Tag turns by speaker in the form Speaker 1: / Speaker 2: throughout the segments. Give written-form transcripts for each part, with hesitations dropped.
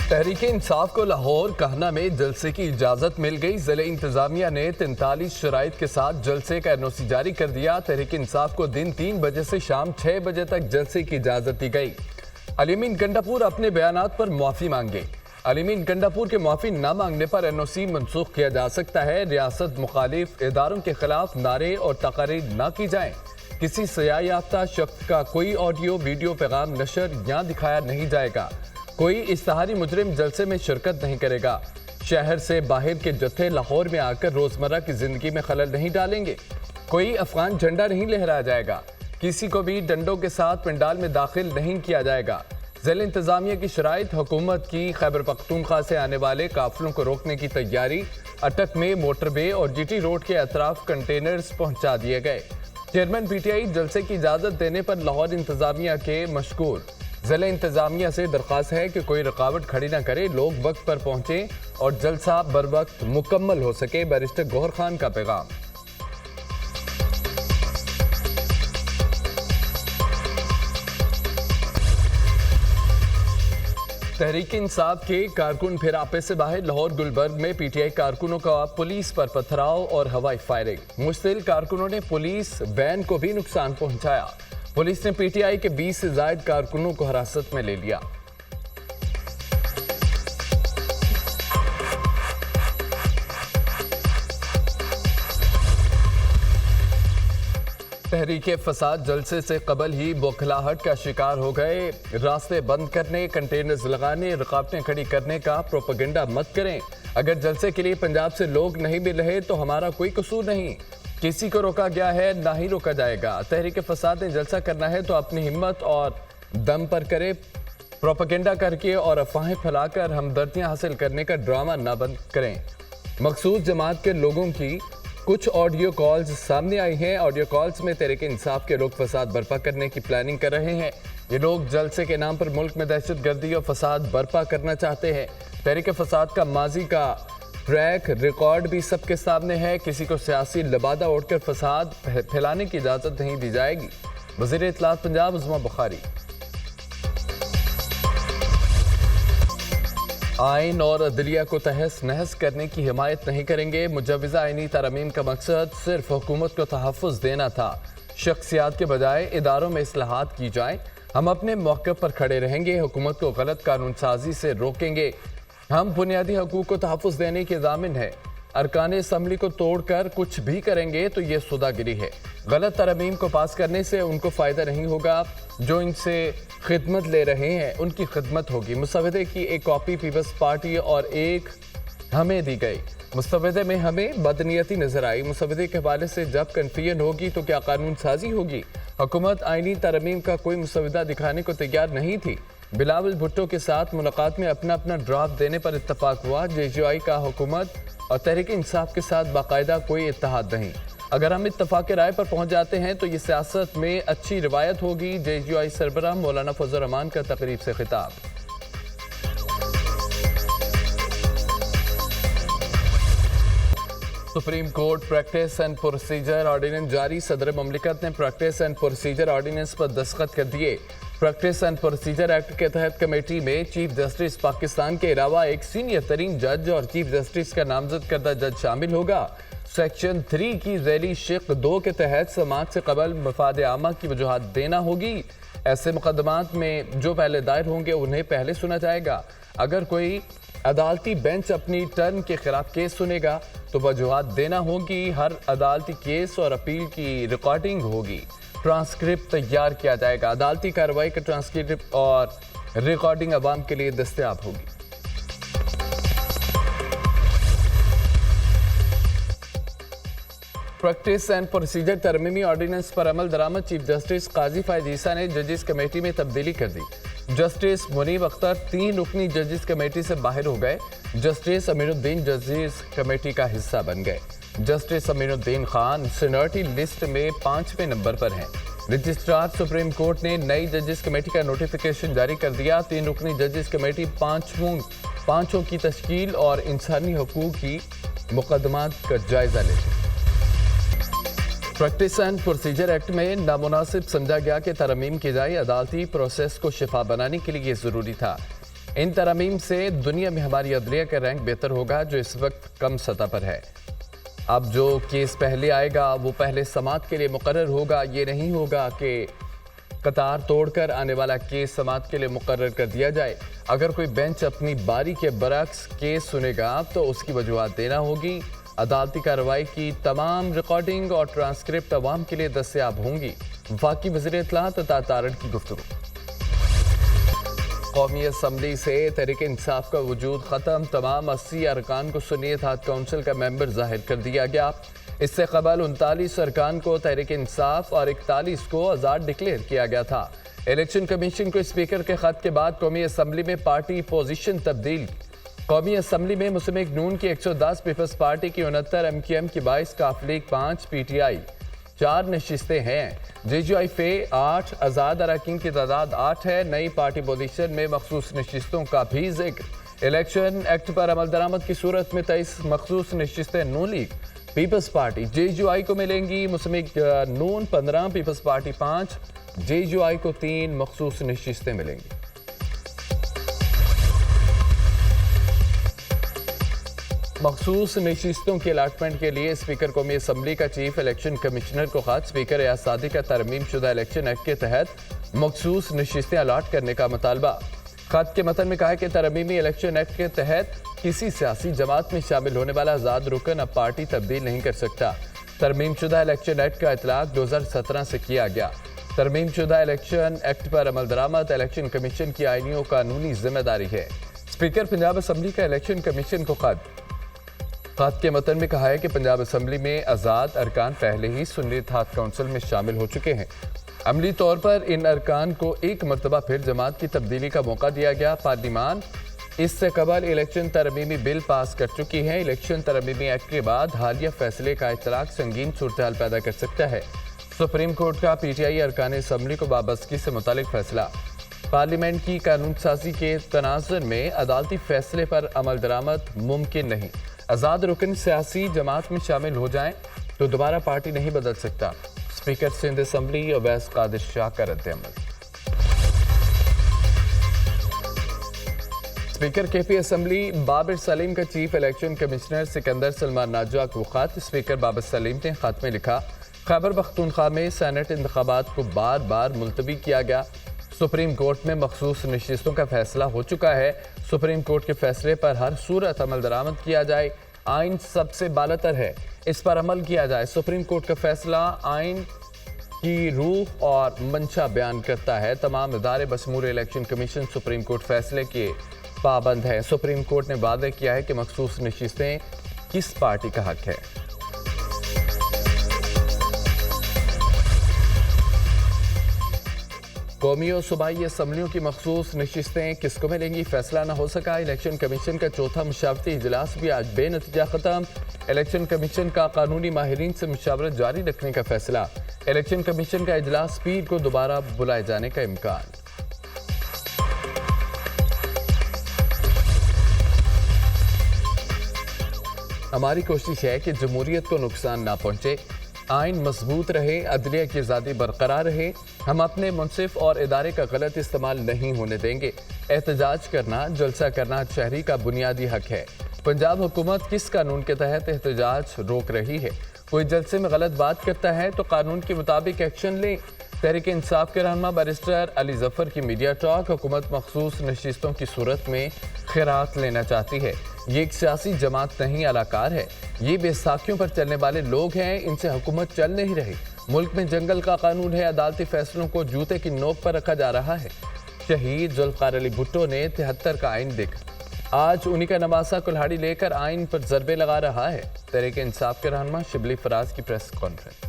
Speaker 1: تحریک انصاف کو لاہور کہنا میں جلسے کی اجازت مل گئی۔ ضلع انتظامیہ نے 43 شرائط کے ساتھ جلسے کا NOC جاری کر دیا۔ تحریک انصاف کو دن 3 بجے سے شام 6 بجے تک جلسے کی اجازت دی گئی۔ علی امین گنڈاپور اپنے بیانات پر معافی مانگے۔ علی امین گنڈاپور کے معافی نہ مانگنے پر NOC منسوخ کیا جا سکتا ہے۔ ریاست مخالف اداروں کے خلاف نعرے اور تقاریر نہ کی جائیں۔ کسی سیاہ یافتہ شخص کا کوئی آڈیو ویڈیو پیغام نشر یا دکھایا نہیں جائے گا۔ کوئی اشتہاری مجرم جلسے میں شرکت نہیں کرے گا۔ شہر سے باہر کے جتھے لاہور میں آ کر روزمرہ کی زندگی میں خلل نہیں ڈالیں گے۔ کوئی افغان جھنڈا نہیں لہرایا جائے گا۔ کسی کو بھی ڈنڈوں کے ساتھ پنڈال میں داخل نہیں کیا جائے گا۔ ضلع انتظامیہ کی شرائط: حکومت کی خیبر پختونخوا سے آنے والے قافلوں کو روکنے کی تیاری۔ اٹک میں موٹر وے اور GT روڈ کے اطراف کنٹینرز پہنچا دیے گئے۔ چیئرمین PTI جلسے کی اجازت دینے پر لاہور انتظامیہ کے مشکور۔ ضلع انتظامیہ سے درخواست ہے کہ کوئی رکاوٹ کھڑی نہ کرے، لوگ وقت پر پہنچیں اور جلسہ بر وقت مکمل ہو سکے۔ بیرسٹر گوہر خان کا پیغام۔ تحریک انصاف کے کارکن پھر آپے سے باہر۔ لاہور گلبرگ میں PTI کارکنوں کا پولیس پر پتھراؤ اور ہوائی فائرنگ۔ مشتعل کارکنوں نے پولیس وین کو بھی نقصان پہنچایا۔ پولیس نے PTI کے 20 سے زائد کارکنوں کو حراست میں لے لیا۔ تحریک فساد جلسے سے قبل ہی بوکھلاہٹ کا شکار ہو گئے۔ راستے بند کرنے، کنٹینرز لگانے، رکاوٹیں کھڑی کرنے کا پروپیگنڈا مت کریں۔ اگر جلسے کے لیے پنجاب سے لوگ نہیں مل رہے تو ہمارا کوئی قصور نہیں۔ کسی کو روکا گیا ہے، نہ ہی روکا جائے گا۔ تحریک فساد نے جلسہ کرنا ہے تو اپنی ہمت اور دم پر کرے۔ پروپیگنڈا کر کے اور افواہیں پھیلا کر ہمدردیاں حاصل کرنے کا ڈرامہ نہ بند کریں۔ مخصوص جماعت کے لوگوں کی کچھ آڈیو کالز سامنے آئی ہیں۔ آڈیو کالز میں تحریک انصاف کے لوگ فساد برپا کرنے کی پلاننگ کر رہے ہیں۔ یہ لوگ جلسے کے نام پر ملک میں دہشت گردی اور فساد برپا کرنا چاہتے ہیں۔ تحریک فساد کا ماضی کا ٹریک ریکارڈ بھی سب کے سامنے ہے۔ کسی کو سیاسی لبادہ اوڑھ کر فساد پھیلانے کی اجازت نہیں دی جائے گی۔ وزیر اطلاعات پنجاب عظمیٰ بخاری۔ آئین اور عدلیہ کو تہس نہس کرنے کی حمایت نہیں کریں گے۔ مجوزہ آئینی ترامیم کا مقصد صرف حکومت کو تحفظ دینا تھا۔ شخصیات کے بجائے اداروں میں اصلاحات کی جائیں۔ ہم اپنے موقف پر کھڑے رہیں گے، حکومت کو غلط قانون سازی سے روکیں گے۔ ہم بنیادی حقوق کو تحفظ دینے کے ضامن ہیں۔ ارکان اسمبلی کو توڑ کر کچھ بھی کریں گے تو یہ سوداگری ہے۔ غلط ترامیم کو پاس کرنے سے ان کو فائدہ نہیں ہوگا۔ جو ان سے خدمت لے رہے ہیں ان کی خدمت ہوگی۔ مسودے کی ایک کاپی پیپلز پارٹی اور ایک ہمیں دی گئی۔ مسودے میں ہمیں بدنیتی نظر آئی۔ مسودے کے حوالے سے جب کنفیوژن ہوگی تو کیا قانون سازی ہوگی؟ حکومت آئینی ترامیم کا کوئی مسودہ دکھانے کو تیار نہیں تھی۔ بلاول بھٹو کے ساتھ ملاقات میں اپنا ڈرافٹ دینے پر اتفاق ہوا۔ JGI کا حکومت اور تحریک انصاف کے ساتھ باقاعدہ کوئی اتحاد نہیں۔ اگر ہم اتفاق رائے پر پہنچ جاتے ہیں تو یہ سیاست میں اچھی روایت ہوگی۔ JGI سربراہ مولانا فضل الرحمان کا تقریب سے خطاب۔ Supreme court practice and procedure ordinance جاری۔ صدر مملکت نے پریکٹس اینڈ پروسیجر آرڈیننس پر دستخط کر دیے۔ پریکٹس اینڈ پروسیجر ایکٹ کے تحت کمیٹی میں چیف جسٹس پاکستان کے علاوہ ایک سینئر ترین جج اور چیف جسٹس کا نامزد کردہ جج شامل ہوگا۔ سیکشن 3 کی ذیلی شق 2 کے تحت سماعت سے قبل مفاد عامہ کی وجوہات دینا ہوگی۔ ایسے مقدمات میں جو پہلے دائر ہوں گے انہیں پہلے سنا جائے گا۔ اگر کوئی عدالتی بینچ اپنی ٹرن کے خلاف کیس سنے گا تو وجوہات دینا ہوگی۔ ہر عدالتی کیس اور اپیل کی ریکارڈنگ ہوگی۔ ٹرانسکرپٹ تیار کیا جائے گا۔ عدالتی کارروائی کا ٹرانسکرپٹ اور ریکارڈنگ عوام کے لیے دستیاب ہوگی۔ پریکٹس اینڈ پروسیجر ترمیمی آرڈیننس پر عمل درآمد۔ چیف جسٹس قاضی فائز عیسیٰ نے ججز کمیٹی میں تبدیلی کر دی۔ جسٹس منیب اختر 3 رکنی ججز کمیٹی سے باہر ہو گئے۔ جسٹس امین الدین ججز کمیٹی کا حصہ بن گئے۔ جسٹس امین الدین خان سینیورٹی لسٹ میں 5ویں نمبر پر ہیں۔ رجسٹرار سپریم کورٹ نے نئی ججز کمیٹی کا نوٹیفیکیشن جاری کر دیا۔ 3 رکنی ججز کمیٹی پانچوں کی تشکیل اور انسانی حقوق کی مقدمات کا جائزہ لیتی۔ پریکٹس اینڈ پروسیجر ایکٹ میں نامناسب سمجھا گیا کہ ترمیم کی جائے۔ عدالتی پروسیس کو شفاف بنانے کے لیے یہ ضروری تھا۔ ان ترامیم سے دنیا میں ہماری عدلیہ کا رینک بہتر ہوگا جو اس وقت کم سطح پر ہے۔ اب جو کیس پہلے آئے گا وہ پہلے سماعت کے لیے مقرر ہوگا، یہ نہیں ہوگا کہ قطار توڑ کر آنے والا کیس سماعت کے لیے مقرر کر دیا جائے۔ اگر کوئی بینچ اپنی باری کے برعکس کیس سنے گا تو اس کی وجوہات دینا ہوگی۔ عدالتی کارروائی کی تمام ریکارڈنگ اور ٹرانسکرپٹ عوام کے لیے دستیاب ہوں گی۔ وفاقی وزیر اطلاعات عطا تارڑ کی گفتگو۔ قومی اسمبلی سے تحریک انصاف کا وجود ختم، تمام 80 ارکان کو سنی اتحاد کونسل کا ممبر ظاہر کر دیا گیا۔ اس سے قبل 39 ارکان کو تحریک انصاف اور 41 کو آزاد ڈکلیئر کیا گیا تھا۔ الیکشن کمیشن کو اسپیکر کے خط کے بعد قومی اسمبلی میں پارٹی پوزیشن تبدیل۔ قومی اسمبلی میں مسلم لیگ نون کی 110، پیپلز پارٹی کی 69، ایم کیو ایم کی 22، کاف لیگ 5، پی ٹی آئی 4 نشستیں ہیں۔ جے یو آئی فے 8، آزاد اراکین کی تعداد 8 ہے۔ نئی پارٹی پوزیشن میں مخصوص نشستوں کا بھی ذکر۔ الیکشن ایکٹ پر عمل درآمد کی صورت میں 23 مخصوص نشستیں Noon League, Peoples Party, J U I کو ملیں گی۔ Muslim League Noon 15، Peoples Party 5، J U I کو 3 مخصوص نشستیں ملیں گی۔ مخصوص نشستوں کی الاٹمنٹ کے لیے اسپیکر قومی اسمبلی کا چیف الیکشن کمشنر کو خط۔ اسپیکر ریاض سعدی کا ترمیم شدہ الیکشن ایکٹ کے تحت مخصوص نشستیں الاٹ کرنے کا مطالبہ۔ خط کے متن میں کہا ہے کہ ترمیمی الیکشن ایکٹ کے تحت کسی سیاسی جماعت میں شامل ہونے والا آزاد رکن اب پارٹی تبدیل نہیں کر سکتا۔ ترمیم شدہ الیکشن ایکٹ کا اطلاق 2017 سے کیا گیا۔ ترمیم شدہ الیکشن ایکٹ پر عمل درآمد الیکشن کمیشن کی آئینی و قانونی ذمہ داری ہے۔ اسپیکر پنجاب اسمبلی کا الیکشن کمیشن کو خط کے متن میں کہا ہے کہ پنجاب اسمبلی میں آزاد ارکان پہلے ہی سنی اتحاد کونسل میں شامل ہو چکے ہیں۔ عملی طور پر ان ارکان کو ایک مرتبہ پھر جماعت کی تبدیلی کا موقع دیا گیا۔ پارلیمان اس سے قبل الیکشن ترمیمی بل پاس کر چکی ہے۔ الیکشن ترمیمی ایکٹ کے بعد حالیہ فیصلے کا اطلاق سنگین صورتحال پیدا کر سکتا ہے۔ سپریم کورٹ کا پی ٹی آئی ارکان اسمبلی کو وابستگی سے متعلق فیصلہ۔ پارلیمنٹ کی قانون سازی کے تناظر میں عدالتی فیصلے پر عمل درآمد ممکن نہیں۔ آزاد رکن سیاسی جماعت میں شامل ہو جائیں تو دوبارہ پارٹی نہیں بدل سکتا۔ اسپیکر سندھ اسمبلی اویس قادر شاہ کا رد عمل۔ اسپیکر کے پی اسمبلی بابر سلیم کا chief election commissioner Sikandar Salman ناجا کو خط۔ اسپیکر بابر سلیم نے خط میں لکھا، خیبر پختونخوا میں سینٹ انتخابات کو بار بار ملتوی کیا گیا۔ سپریم کورٹ میں مخصوص نشستوں کا فیصلہ ہو چکا ہے۔ سپریم کورٹ کے فیصلے پر ہر صورت عمل درآمد کیا جائے۔ آئین سب سے بالاتر ہے، اس پر عمل کیا جائے۔ سپریم کورٹ کا فیصلہ آئین کی روح اور منشا بیان کرتا ہے۔ تمام ادارے بشمول الیکشن کمیشن سپریم کورٹ فیصلے کے پابند ہیں۔ سپریم کورٹ نے واضح کیا ہے کہ مخصوص نشستیں کس پارٹی کا حق ہے۔ قومی اور صوبائی اسمبلیوں کی مخصوص نشستیں کس کو ملیں گی، فیصلہ نہ ہو سکا۔ الیکشن کمیشن کا چوتھا مشاورتی اجلاس بھی آج بے نتیجہ ختم۔ الیکشن کمیشن کا قانونی ماہرین سے مشاورت جاری رکھنے کا فیصلہ۔ الیکشن کمیشن کا اجلاس پیر کو دوبارہ بلائے جانے کا امکان۔ ہماری کوشش ہے کہ جمہوریت کو نقصان نہ پہنچے، آئین مضبوط رہے، عدلیہ کی آزادی برقرار رہے۔ ہم اپنے منصف اور ادارے کا غلط استعمال نہیں ہونے دیں گے۔ احتجاج کرنا، جلسہ کرنا شہری کا بنیادی حق ہے۔ پنجاب حکومت کس قانون کے تحت احتجاج روک رہی ہے؟ کوئی جلسے میں غلط بات کرتا ہے تو قانون کے مطابق ایکشن لیں۔ تحریک انصاف کے رہنما بیرسٹر علی ظفر کی میڈیا ٹاک، حکومت مخصوص نشستوں کی صورت میں خیرات لینا چاہتی ہے۔ یہ ایک سیاسی جماعت نہیں، الاکار ہے۔ یہ بے ساکھیوں پر چلنے والے لوگ ہیں، ان سے حکومت چل نہیں رہی۔ ملک میں جنگل کا قانون ہے، عدالتی فیصلوں کو جوتے کی نوک پر رکھا جا رہا ہے۔ شہید ذوالفقار علی بھٹو نے 73 کا آئین دیکھا، آج انہی کا نواسہ کلہاڑی لے کر آئین پر ضربے لگا رہا ہے۔ تحریک انصاف کے رہنما شبلی فراز کی پریس کانفرنس۔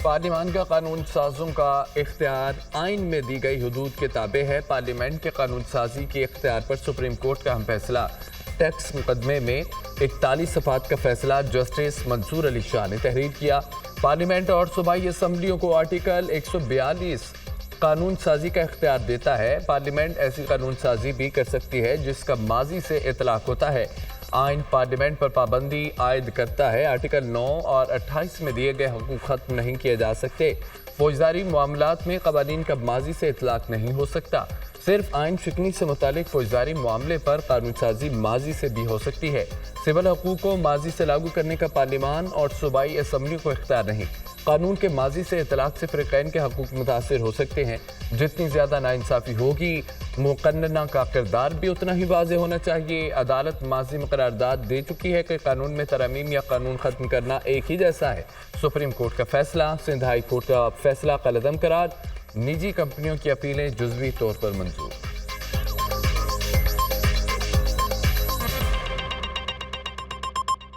Speaker 1: پارلیمان کا قانون سازوں کا اختیار آئین میں دی گئی حدود کے تابع ہے۔ پارلیمنٹ کے قانون سازی کے اختیار پر سپریم کورٹ کا اہم فیصلہ۔ ٹیکس مقدمے میں 41 صفحات کا فیصلہ جسٹس منصور علی شاہ نے تحریر کیا۔ پارلیمنٹ اور صوبائی اسمبلیوں کو آرٹیکل 142 قانون سازی کا اختیار دیتا ہے۔ پارلیمنٹ ایسی قانون سازی بھی کر سکتی ہے جس کا ماضی سے اطلاق ہوتا ہے۔ آئین پارلیمنٹ پر پابندی عائد کرتا ہے۔ آرٹیکل 9 اور 28 میں دیے گئے حقوق ختم نہیں کیے جا سکتے۔ فوجداری معاملات میں قوانین کا ماضی سے اطلاق نہیں ہو سکتا۔ صرف آئین شکنی سے متعلق فوجداری معاملے پر قانون سازی ماضی سے بھی ہو سکتی ہے۔ سول حقوق کو ماضی سے لاگو کرنے کا پارلیمان اور صوبائی اسمبلی کو اختیار نہیں۔ قانون کے ماضی سے اطلاق سے فریقین کے حقوق متاثر ہو سکتے ہیں۔ جتنی زیادہ ناانصافی ہوگی، مقننہ کا کردار بھی اتنا ہی واضح ہونا چاہیے۔ عدالت ماضی میں قرارداد دے چکی ہے کہ قانون میں ترامیم یا قانون ختم کرنا ایک ہی جیسا ہے۔ سپریم کورٹ کا فیصلہ، سندھ ہائی کورٹ کا فیصلہ کالعدم قرار، نجی کمپنیوں کی اپیلیں جزوی طور پر منظور۔